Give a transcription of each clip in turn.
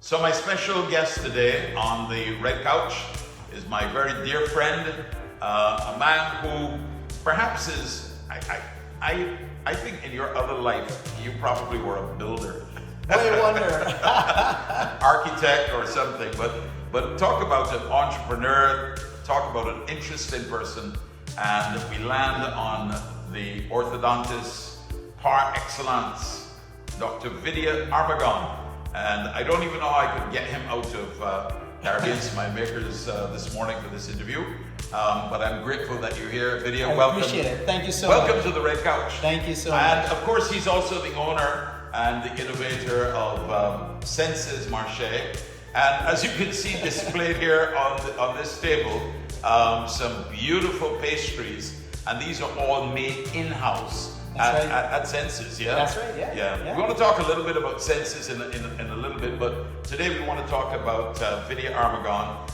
So my special guest today on the red couch is my very dear friend, a man who perhaps is, I think in your other life, you probably were a builder. I wonder. Architect or something, but talk about an entrepreneur, talk about an interesting person, and we land on the orthodontist par excellence, Dr. Vidya Armogan. And I don't even know how I could get him out of Caribbean's, my makers, this morning for this interview. But I'm grateful that you're here, Vidya. Welcome. I appreciate it. Thank you so much. Welcome to the Red Couch. Thank you so much. And of course, he's also the owner and the innovator of Senses Marche. And as you can see displayed here on this table, some beautiful pastries. And these are all made in-house. At Senses, yeah? That's right, yeah. We want to talk a little bit about Senses in a little bit, but today we want to talk about Vidya Armogan.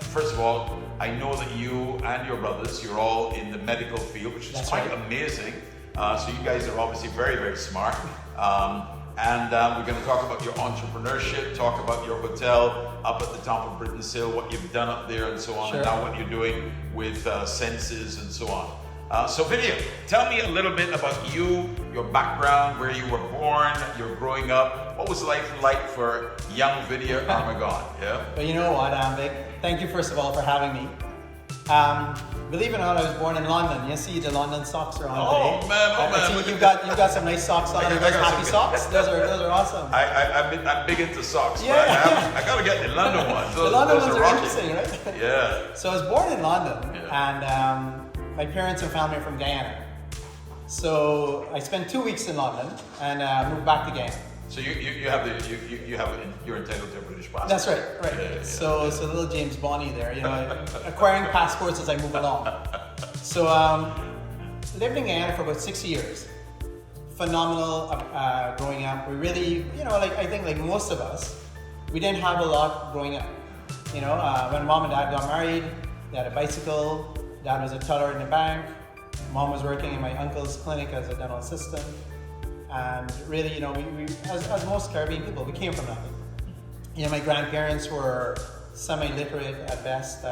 First of all, I know that you and your brothers, you're all in the medical field, which is quite amazing. So you guys are obviously very, very smart. And we're going to talk about your entrepreneurship, talk about your hotel up at the top of Britain's Hill, what you've done up there and so on, and now what you're doing with Senses and so on. So Vidya, tell me a little bit about you, your background, where you were born, your growing up. What was life like for young Vidya Armogan? Yeah. But you know what, Vic? Thank you first of all for having me. Believe it or not, I was born in London. You see the London socks are on today. Oh man! You've got some nice socks on. Those happy socks. Those are awesome. I'm big into socks, but I gotta get the London ones. The London ones are interesting, right? Yeah. So I was born in London, and my parents and family are from Guyana. So I spent 2 weeks in London and moved back to Guyana. So you're entitled to a British passport. That's right. Yeah. So little James Bonnie there, acquiring passports as I move along. So lived in Guyana for about 6 years. Phenomenal growing up. We really, I think like most of us, we didn't have a lot growing up. When mom and dad got married, they had a bicycle. Dad was a teller in the bank. Mom was working in my uncle's clinic as a dental assistant. And really, we as most Caribbean people, we came from nothing. My grandparents were semi-literate at best,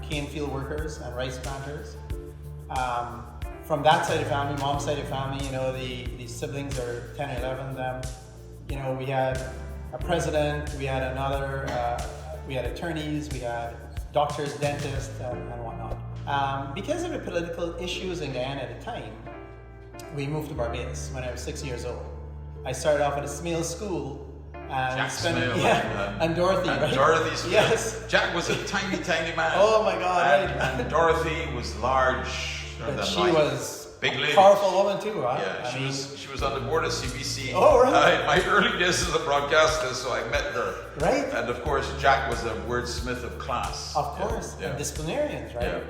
cane field workers and rice planters. From that side of family, mom's side of family, the siblings are 10 or 11 of them. We had a president, we had we had attorneys, we had doctors, dentists, and whatnot. Because of the political issues in Guyana at the time, we moved to Barbados when I was 6 years old. I started off at a Smale school and and Dorothy, and Dorothy Smale. Yes. Jack was a tiny man. Oh my God! And Dorothy was large. But she was big lady. A powerful woman too, right? Yeah, she was on the board of CBC. Oh, right. In my early days as a broadcaster, so I met her. Right. And of course, Jack was a wordsmith of class. Of course, and disciplinarians, right? Yeah.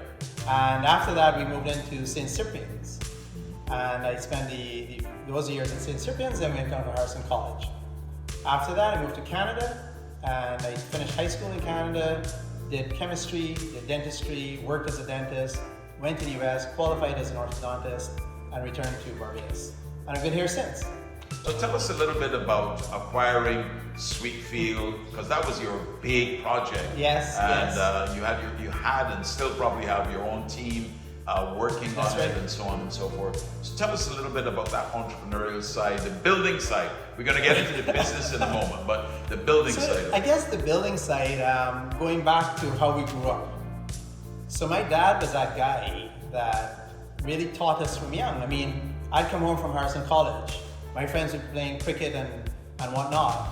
And after that, we moved into St. Cyprian's. And I spent those years at St. Cyprian's, then went down to Harrison College. After that, I moved to Canada, and I finished high school in Canada, did chemistry, did dentistry, worked as a dentist, went to the US, qualified as an orthodontist, and returned to Barbados. And I've been here since. So tell us a little bit about acquiring Sweetfield, because that was your big project. Yes. And you had and still probably have your own team working on it and so on and so forth. So tell us a little bit about that entrepreneurial side, the building side. We're going to get into the business in a moment, but the building side. I guess the building side, going back to how we grew up. So my dad was that guy that really taught us from young. I mean, I'd come home from Harrison College. My friends were playing cricket and whatnot.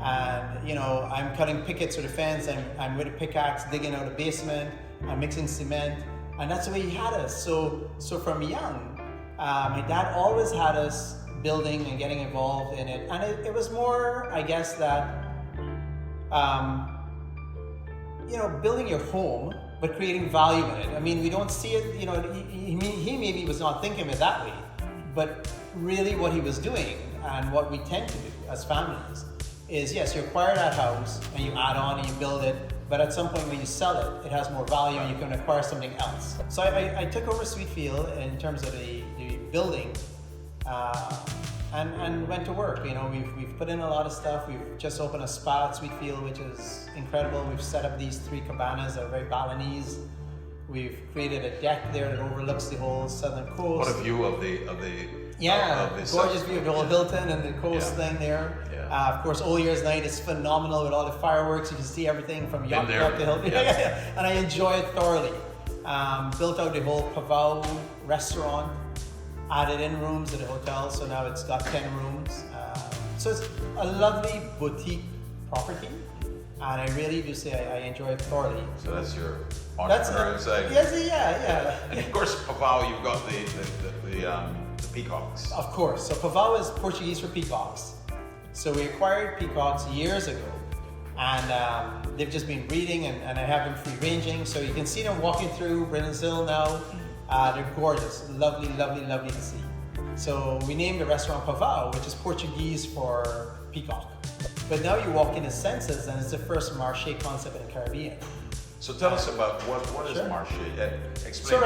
And, I'm cutting pickets with a fence. I'm with a pickaxe digging out a basement. I'm mixing cement. And that's the way he had us. So from young, my dad always had us building and getting involved in it. And it was more, I guess, that, building your home, but creating value in it. I mean, we don't see it, he maybe was not thinking of it that way, but really what he was doing and what we tend to do as families is, yes, you acquire that house and you add on and you build it, but at some point when you sell it, it has more value and you can acquire something else. So I took over Sweetfield in terms of the building and went to work. You know, we've put in a lot of stuff. We've just opened a spa at Sweetfield, which is incredible. We've set up these 3 cabanas that are very Balinese. We've created a deck there that overlooks the whole southern coast. What a view of the gorgeous view of the whole Hilton and the coast thing there. Yeah. Of course, All Year's Night is phenomenal with all the fireworks. You can see everything from yacht club to Hilton. Yeah. And I enjoy it thoroughly. Built out the whole Pavao restaurant, added in rooms at the hotel, so now it's got 10 rooms. So it's a lovely boutique property, and I really do say I enjoy it thoroughly. So that's your entrepreneurial side. Yes, yeah. And of course, Pavao, you've got the peacocks. Of course. So Pavao is Portuguese for peacocks. So we acquired peacocks years ago, and they've just been breeding, and I have them free ranging. So you can see them walking through Brennan's Hill now. They're gorgeous, lovely to see. So we named the restaurant Pavao, which is Portuguese for peacock. But now you walk into Senses, and it's the first marché concept in the Caribbean. So tell us about what is marché? Explain.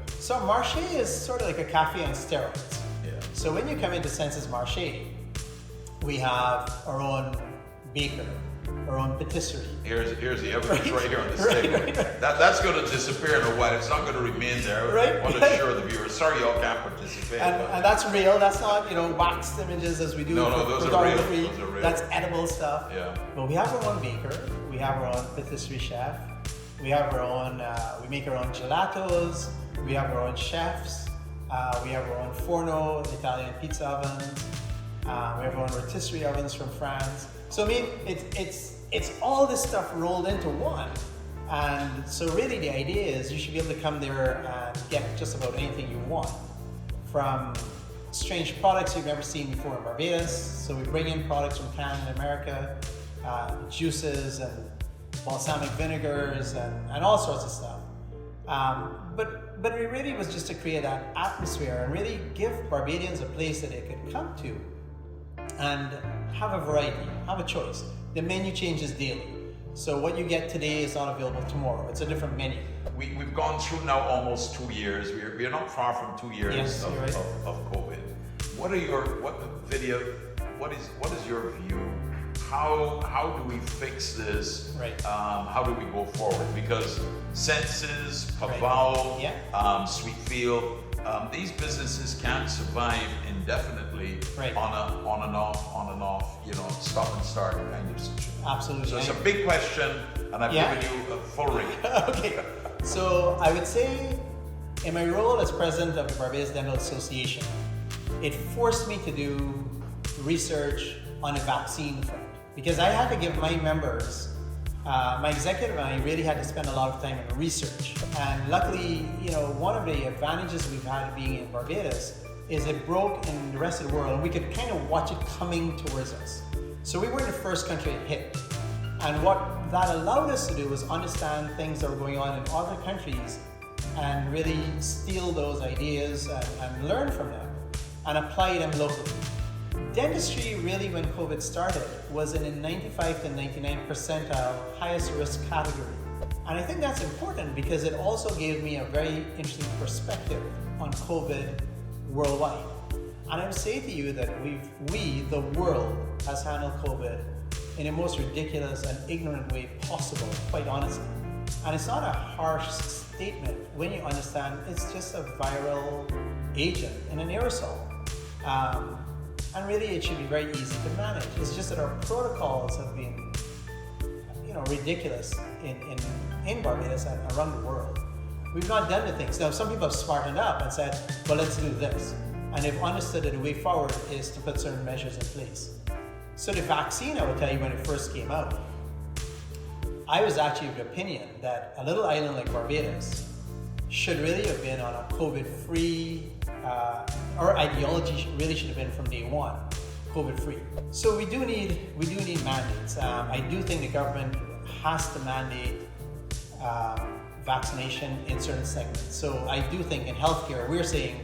So marché is sort of like a cafe on steroids. Yeah. So when you come into Senses Marché, we have our own baker, our own patisserie. Here's the evidence right here on this table. Right. That's going to disappear in a while. It's not going to remain there. Right. I want to assure the viewers. Sorry, y'all can't participate. And that's real. That's not waxed images as we do No, for those are photography. real. Those are real. That's edible stuff. Yeah. But we have our own baker. We have our own patisserie chef. We have our own. We make our own gelatos. We have our own chefs. We have our own forno, Italian pizza ovens. We have our own rotisserie ovens from France. So I mean, it's all this stuff rolled into one. And so really the idea is you should be able to come there and get just about anything you want. From strange products you've never seen before in Barbados. So we bring in products from Canada and America, juices and balsamic vinegars and all sorts of stuff. But it really was just to create that atmosphere and really give Barbadians a place that they could come to and have a variety, have a choice. The menu changes daily. So what you get today is not available tomorrow. It's a different menu. We've gone through now almost 2 years. We're not far from 2 years of COVID. What is your view? How do we fix this? Right. How do we go forward? Because Senses, Pavao, Sweetfield, these businesses can't survive indefinitely on and off, stop and start kind of situation. Absolutely. So it's a big question, and I've given you a full ring. Okay. So I would say, in my role as president of the Barbados Dental Association, it forced me to do research on a vaccine front. Because I had to give my members, my executive and I really had to spend a lot of time in research. And luckily, one of the advantages we've had being in Barbados is it broke in the rest of the world, and we could kind of watch it coming towards us. So we were the first country it hit. And what that allowed us to do was understand things that were going on in other countries and really steal those ideas and learn from them and apply them locally. Dentistry really, when COVID started, was in a 95 to 99 percentile highest risk category. And I think that's important because it also gave me a very interesting perspective on COVID worldwide. And I would say to you that the world, has handled COVID in the most ridiculous and ignorant way possible, quite honestly. And it's not a harsh statement when you understand it's just a viral agent in an aerosol. And really, it should be very easy to manage. It's just that our protocols have been, ridiculous in Barbados and around the world. We've not done the things. Now, some people have smartened up and said, well, let's do this. And they've understood that the way forward is to put certain measures in place. So the vaccine, I would tell you, when it first came out, I was actually of the opinion that a little island like Barbados should really have been on a COVID-free, our ideology really should have been from day one, COVID-free. So we do need mandates. I do think the government has to mandate vaccination in certain segments. So I do think in healthcare, we're saying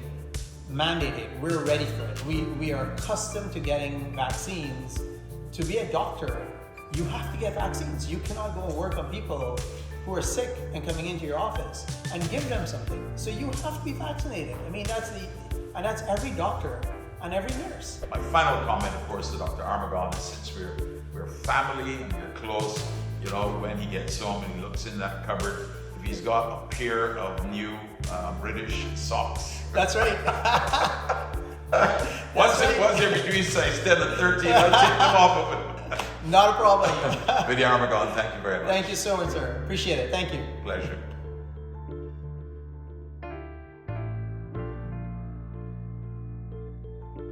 mandate it. We're ready for it. We are accustomed to getting vaccines. To be a doctor, you have to get vaccines. You cannot go and work on people who are sick and coming into your office and give them something. So you have to be vaccinated. I mean, that's every doctor and every nurse. My final comment, of course, to Dr. Armogan is since we're family and we're close, you know, when he gets home and he looks in that cupboard, if he's got a pair of new British socks. That's right. Once they're between size 10 and 13, I'll take them off of it. Not a problem. Vidya Armogan, thank you very much. Thank you so much, sir. Appreciate it. Thank you. Pleasure.